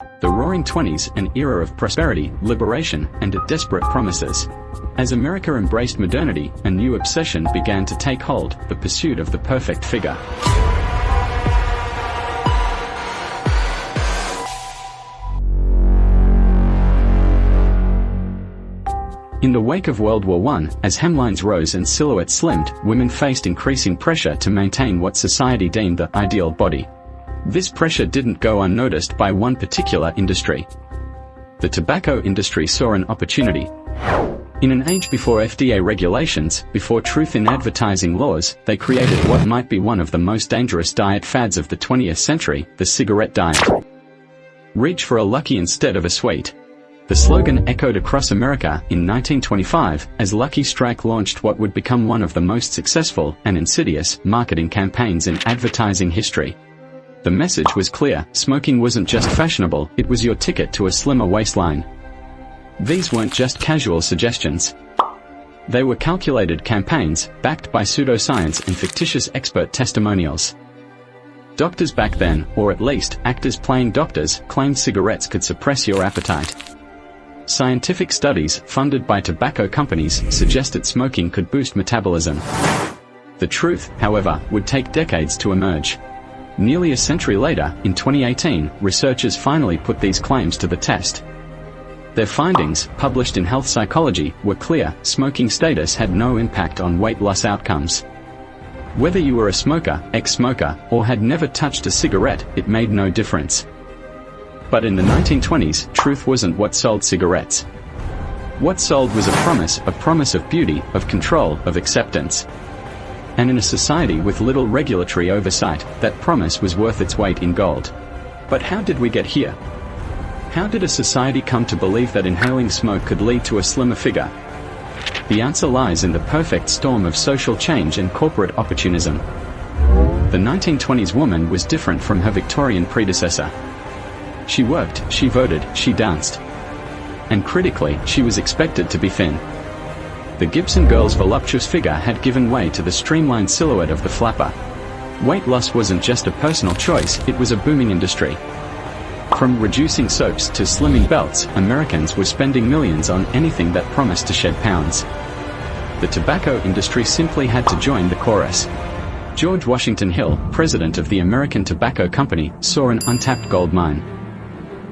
The Roaring Twenties, an era of prosperity, liberation, and desperate promises. As America embraced modernity, a new obsession began to take hold, the pursuit of the perfect figure. In the wake of World War I, as hemlines rose and silhouettes slimmed, women faced increasing pressure to maintain what society deemed the ideal body. This pressure didn't go unnoticed by one particular industry. The tobacco industry saw an opportunity. In an age before FDA regulations, before truth in advertising laws, they created what might be one of the most dangerous diet fads of the 20th century, the cigarette diet. Reach for a Lucky instead of a sweet. The slogan echoed across America in 1925 as Lucky Strike launched what would become one of the most successful and insidious marketing campaigns in advertising history. The message was clear: smoking wasn't just fashionable, it was your ticket to a slimmer waistline. These weren't just casual suggestions. They were calculated campaigns, backed by pseudoscience and fictitious expert testimonials. Doctors back then, or at least actors playing doctors, claimed cigarettes could suppress your appetite. Scientific studies, funded by tobacco companies, suggested smoking could boost metabolism. The truth, however, would take decades to emerge. Nearly a century later, in 2018, researchers finally put these claims to the test. Their findings, published in Health Psychology, were clear: smoking status had no impact on weight loss outcomes. Whether you were a smoker, ex-smoker, or had never touched a cigarette, it made no difference. But in the 1920s, truth wasn't what sold cigarettes. What sold was a promise of beauty, of control, of acceptance. And in a society with little regulatory oversight, that promise was worth its weight in gold. But how did we get here? How did a society come to believe that inhaling smoke could lead to a slimmer figure? The answer lies in the perfect storm of social change and corporate opportunism. The 1920s woman was different from her Victorian predecessor. She worked, she voted, she danced. And critically, she was expected to be thin. The Gibson girl's voluptuous figure had given way to the streamlined silhouette of the flapper. Weight loss wasn't just a personal choice, it was a booming industry. From reducing soaps to slimming belts, Americans were spending millions on anything that promised to shed pounds. The tobacco industry simply had to join the chorus. George Washington Hill, president of the American Tobacco Company, saw an untapped gold mine.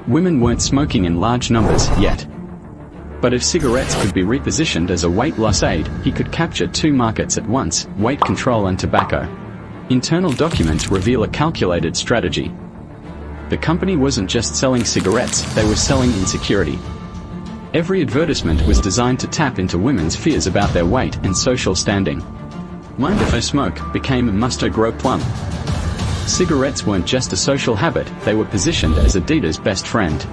Women weren't smoking in large numbers yet. But if cigarettes could be repositioned as a weight loss aid, he could capture two markets at once: weight control and tobacco. Internal documents reveal a calculated strategy. The company wasn't just selling cigarettes, they were selling insecurity. Every advertisement was designed to tap into women's fears about their weight and social standing. Mind if I smoke became must I grow plump. Cigarettes weren't just a social habit, they were positioned as Adidas' best friend.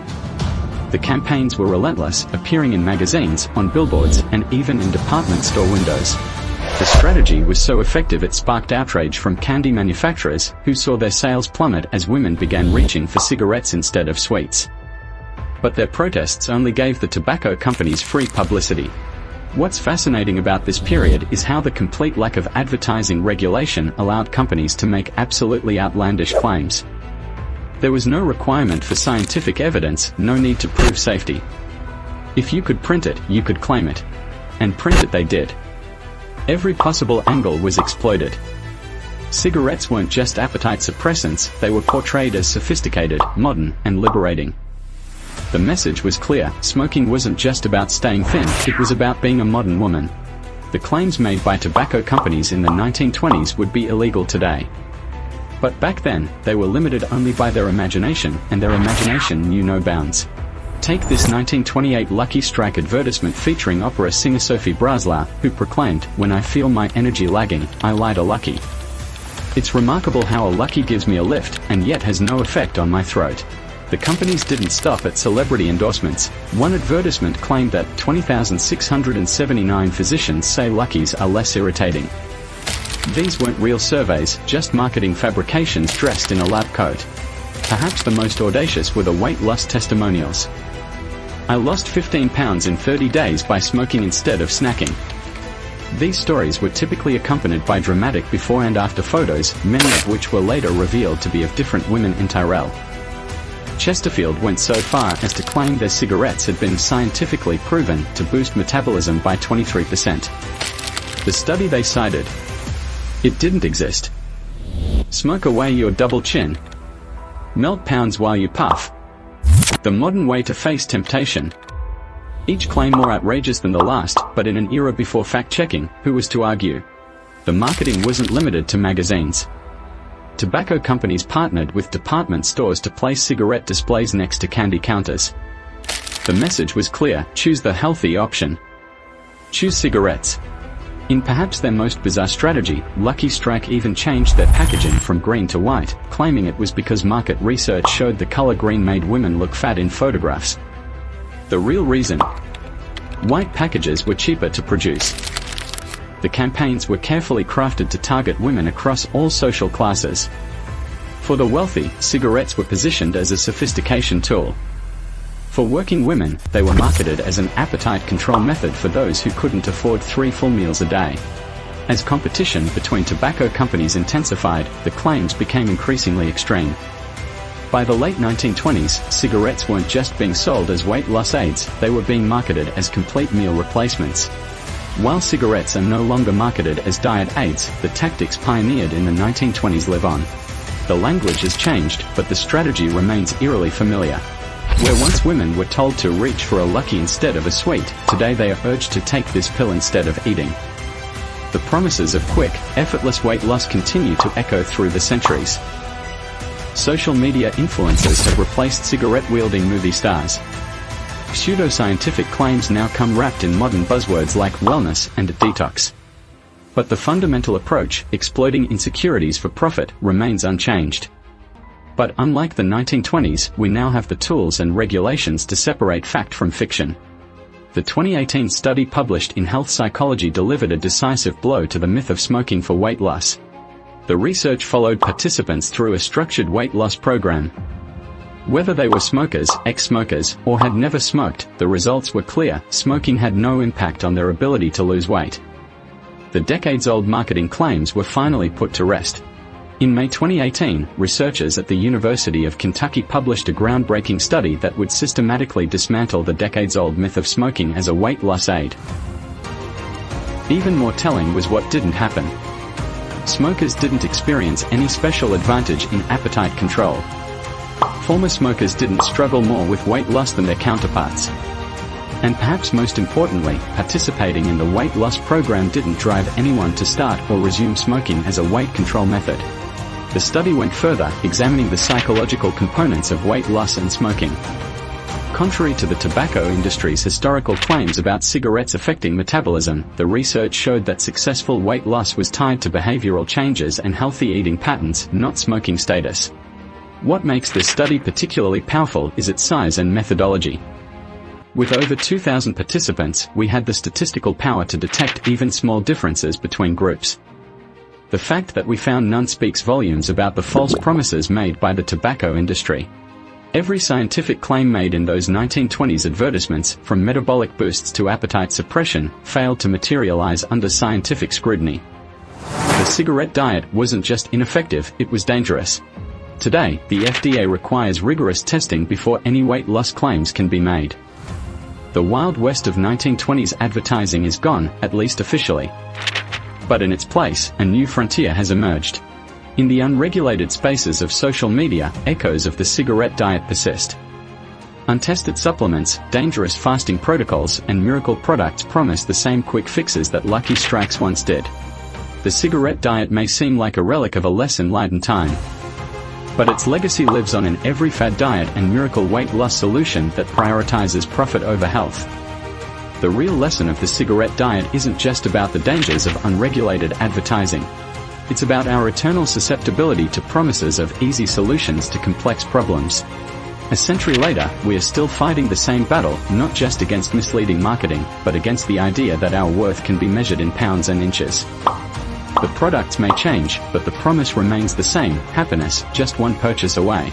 The campaigns were relentless, appearing in magazines, on billboards, and even in department store windows. The strategy was so effective it sparked outrage from candy manufacturers, who saw their sales plummet as women began reaching for cigarettes instead of sweets. But their protests only gave the tobacco companies free publicity. What's fascinating about this period is how the complete lack of advertising regulation allowed companies to make absolutely outlandish claims. There was no requirement for scientific evidence, no need to prove safety. If you could print it, you could claim it. And print it they did. Every possible angle was exploited. Cigarettes weren't just appetite suppressants, they were portrayed as sophisticated, modern, and liberating. The message was clear: smoking wasn't just about staying thin, it was about being a modern woman. The claims made by tobacco companies in the 1920s would be illegal today. But back then, they were limited only by their imagination, and their imagination knew no bounds. Take this 1928 Lucky Strike advertisement featuring opera singer Sophie Brazla, who proclaimed, "When I feel my energy lagging, I light a Lucky." It's remarkable how a Lucky gives me a lift, and yet has no effect on my throat. The companies didn't stop at celebrity endorsements. One advertisement claimed that 20,679 physicians say Luckies are less irritating. These weren't real surveys, just marketing fabrications dressed in a lab coat. Perhaps the most audacious were the weight loss testimonials. "I lost 15 pounds in 30 days by smoking instead of snacking." These stories were typically accompanied by dramatic before and after photos, many of which were later revealed to be of different women in Tyrell. Chesterfield went so far as to claim their cigarettes had been scientifically proven to boost metabolism by 23%. The study they cited, it didn't exist. Smoke away your double chin. Melt pounds while you puff. The modern way to face temptation. Each claim more outrageous than the last, but in an era before fact-checking, who was to argue? The marketing wasn't limited to magazines. Tobacco companies partnered with department stores to place cigarette displays next to candy counters. The message was clear: choose the healthy option. Choose cigarettes. In perhaps their most bizarre strategy, Lucky Strike even changed their packaging from green to white, claiming it was because market research showed the color green made women look fat in photographs. The real reason? White packages were cheaper to produce. The campaigns were carefully crafted to target women across all social classes. For the wealthy, cigarettes were positioned as a sophistication tool. For working women, they were marketed as an appetite control method for those who couldn't afford 3 full meals a day. As competition between tobacco companies intensified, the claims became increasingly extreme. By the late 1920s, cigarettes weren't just being sold as weight loss aids, they were being marketed as complete meal replacements. While cigarettes are no longer marketed as diet aids, the tactics pioneered in the 1920s live on. The language has changed, but the strategy remains eerily familiar. Where once women were told to reach for a Lucky instead of a sweet, today they are urged to take this pill instead of eating. The promises of quick, effortless weight loss continue to echo through the centuries. Social media influencers have replaced cigarette-wielding movie stars. Pseudoscientific claims now come wrapped in modern buzzwords like wellness and detox. But the fundamental approach, exploiting insecurities for profit, remains unchanged. But unlike the 1920s, we now have the tools and regulations to separate fact from fiction. The 2018 study published in Health Psychology delivered a decisive blow to the myth of smoking for weight loss. The research followed participants through a structured weight loss program. Whether they were smokers, ex-smokers, or had never smoked, the results were clear: smoking had no impact on their ability to lose weight. The decades-old marketing claims were finally put to rest. In May 2018, researchers at the University of Kentucky published a groundbreaking study that would systematically dismantle the decades-old myth of smoking as a weight loss aid. Even more telling was what didn't happen. Smokers didn't experience any special advantage in appetite control. Former smokers didn't struggle more with weight loss than their counterparts. And perhaps most importantly, participating in the weight loss program didn't drive anyone to start or resume smoking as a weight control method. The study went further, examining the psychological components of weight loss and smoking. Contrary to the tobacco industry's historical claims about cigarettes affecting metabolism, the research showed that successful weight loss was tied to behavioral changes and healthy eating patterns, not smoking status. What makes this study particularly powerful is its size and methodology. With over 2,000 participants, we had the statistical power to detect even small differences between groups. The fact that we found none speaks volumes about the false promises made by the tobacco industry. Every scientific claim made in those 1920s advertisements, from metabolic boosts to appetite suppression, failed to materialize under scientific scrutiny. The cigarette diet wasn't just ineffective, it was dangerous. Today, the FDA requires rigorous testing before any weight loss claims can be made. The Wild West of 1920s advertising is gone, at least officially. But in its place, a new frontier has emerged. In the unregulated spaces of social media, echoes of the cigarette diet persist. Untested supplements, dangerous fasting protocols, and miracle products promise the same quick fixes that Lucky Strikes once did. The cigarette diet may seem like a relic of a less enlightened time. But its legacy lives on in every fad diet and miracle weight loss solution that prioritizes profit over health. The real lesson of the cigarette diet isn't just about the dangers of unregulated advertising. It's about our eternal susceptibility to promises of easy solutions to complex problems. A century later, we are still fighting the same battle, not just against misleading marketing, but against the idea that our worth can be measured in pounds and inches. The products may change, but the promise remains the same: happiness, just one purchase away.